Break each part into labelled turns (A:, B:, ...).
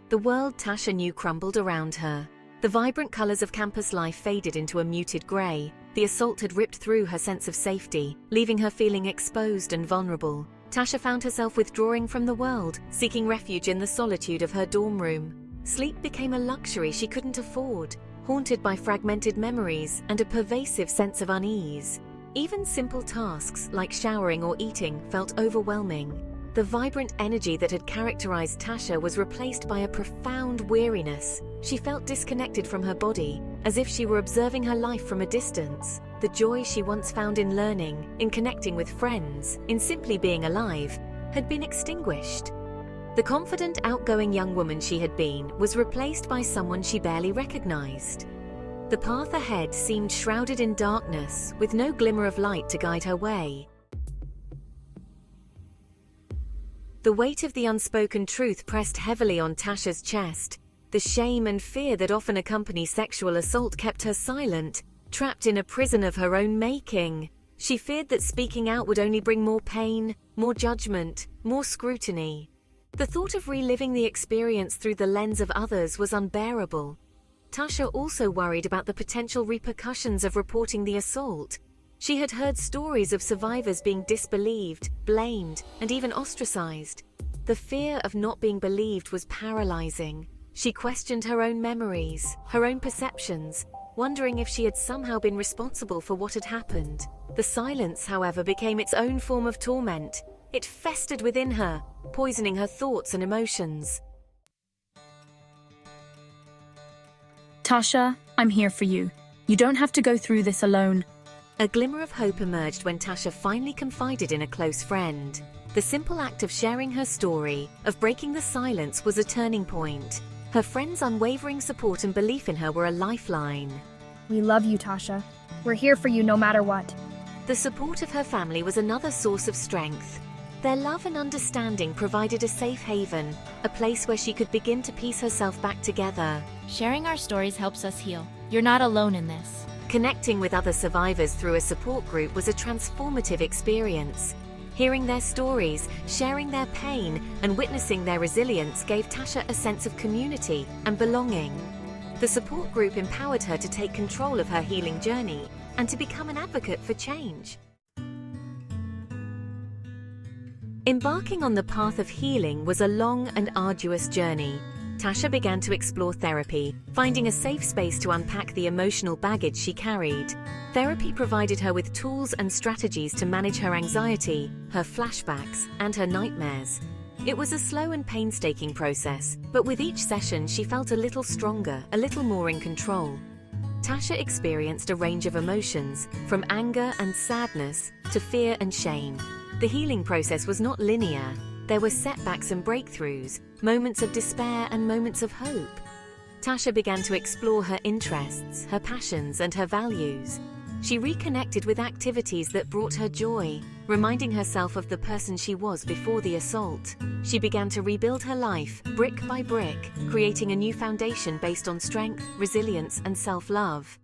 A: The world Tasha knew crumbled around her. The vibrant colors of campus life faded into a muted gray. The assault had ripped through her sense of safety, leaving her feeling exposed and vulnerable. Tasha found herself withdrawing from the world, seeking refuge in the solitude of her dorm room. Sleep became a luxury she couldn't afford, haunted by fragmented memories and a pervasive sense of unease. Even simple tasks like showering or eating felt overwhelming. The vibrant energy that had characterized Tasha was replaced by a profound weariness. She felt disconnected from her body, as if she were observing her life from a distance. The joy she once found in learning, in connecting with friends, in simply being alive, had been extinguished. The confident, outgoing young woman she had been was replaced by someone she barely recognized. The path ahead seemed shrouded in darkness, with no glimmer of light to guide her way. The weight of the unspoken truth pressed heavily on Tasha's chest. The shame and fear that often accompany sexual assault kept her silent, trapped in a prison of her own making. She feared that speaking out would only bring more pain, more judgment, more scrutiny. The thought of reliving the experience through the lens of others was unbearable. Tasha also worried about the potential repercussions of reporting the assault. She had heard stories of survivors being disbelieved, blamed, and even ostracized. The fear of not being believed was paralyzing. She questioned her own memories, her own perceptions, wondering if she had somehow been responsible for what had happened. The silence, however, became its own form of torment. It festered within her, poisoning her thoughts and emotions.
B: Tasha, I'm here for you. You don't have to go through this alone.
A: A glimmer of hope emerged when Tasha finally confided in a close friend. The simple act of sharing her story, of breaking the silence, was a turning point. Her friend's unwavering support and belief in her were a lifeline.
C: We love you, Tasha. We're here for you no matter what.
A: The support of her family was another source of strength. Their love and understanding provided a safe haven, a place where she could begin to piece herself back together.
D: Sharing our stories helps us heal. You're not alone in this.
A: Connecting with other survivors through a support group was a transformative experience. Hearing their stories, sharing their pain, and witnessing their resilience gave Tasha a sense of community and belonging. The support group empowered her to take control of her healing journey and to become an advocate for change. Embarking on the path of healing was a long and arduous journey. Tasha began to explore therapy, finding a safe space to unpack the emotional baggage she carried. Therapy provided her with tools and strategies to manage her anxiety, her flashbacks, and her nightmares. It was a slow and painstaking process, but with each session she felt a little stronger, a little more in control. Tasha experienced a range of emotions, from anger and sadness to fear and shame. The healing process was not linear. There were setbacks and breakthroughs, moments of despair and moments of hope. Tasha began to explore her interests, her passions, and her values. She reconnected with activities that brought her joy, reminding herself of the person she was before the assault. She began to rebuild her life, brick by brick, creating a new foundation based on strength, resilience, and self-love.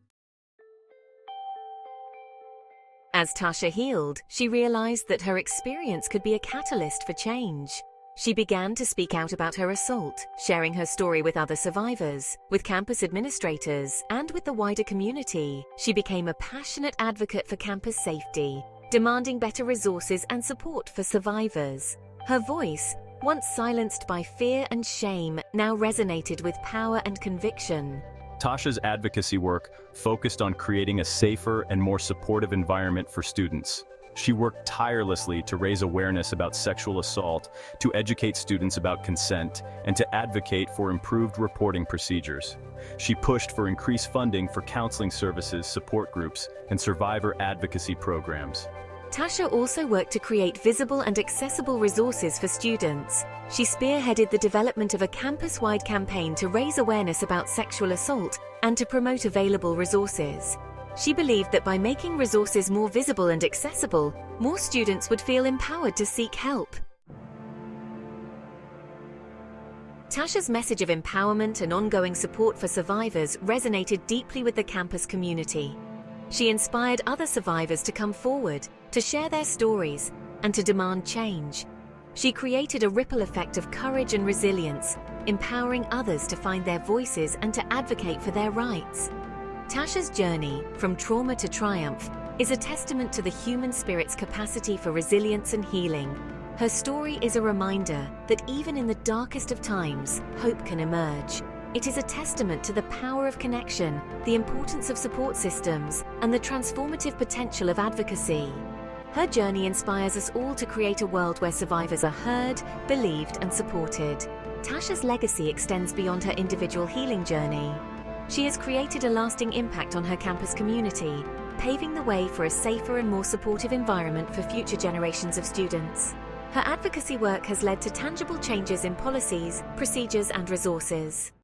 A: As Tasha healed, she realized that her experience could be a catalyst for change. She began to speak out about her assault, sharing her story with other survivors, with campus administrators, and with the wider community. She became a passionate advocate for campus safety, demanding better resources and support for survivors. Her voice, once silenced by fear and shame, now resonated with power and conviction.
E: Tasha's advocacy work focused on creating a safer and more supportive environment for students. She worked tirelessly to raise awareness about sexual assault, to educate students about consent, and to advocate for improved reporting procedures. She pushed for increased funding for counseling services, support groups, and survivor advocacy programs.
A: Tasha also worked to create visible and accessible resources for students. She spearheaded the development of a campus-wide campaign to raise awareness about sexual assault and to promote available resources. She believed that by making resources more visible and accessible, more students would feel empowered to seek help. Tasha's message of empowerment and ongoing support for survivors resonated deeply with the campus community. She inspired other survivors to come forward, to share their stories, and to demand change. She created a ripple effect of courage and resilience, empowering others to find their voices and to advocate for their rights. Tasha's journey, from trauma to triumph, is a testament to the human spirit's capacity for resilience and healing. Her story is a reminder that even in the darkest of times, hope can emerge. It is a testament to the power of connection, the importance of support systems, and the transformative potential of advocacy. Her journey inspires us all to create a world where survivors are heard, believed, and supported. Tasha's legacy extends beyond her individual healing journey. She has created a lasting impact on her campus community, paving the way for a safer and more supportive environment for future generations of students. Her advocacy work has led to tangible changes in policies, procedures, and resources.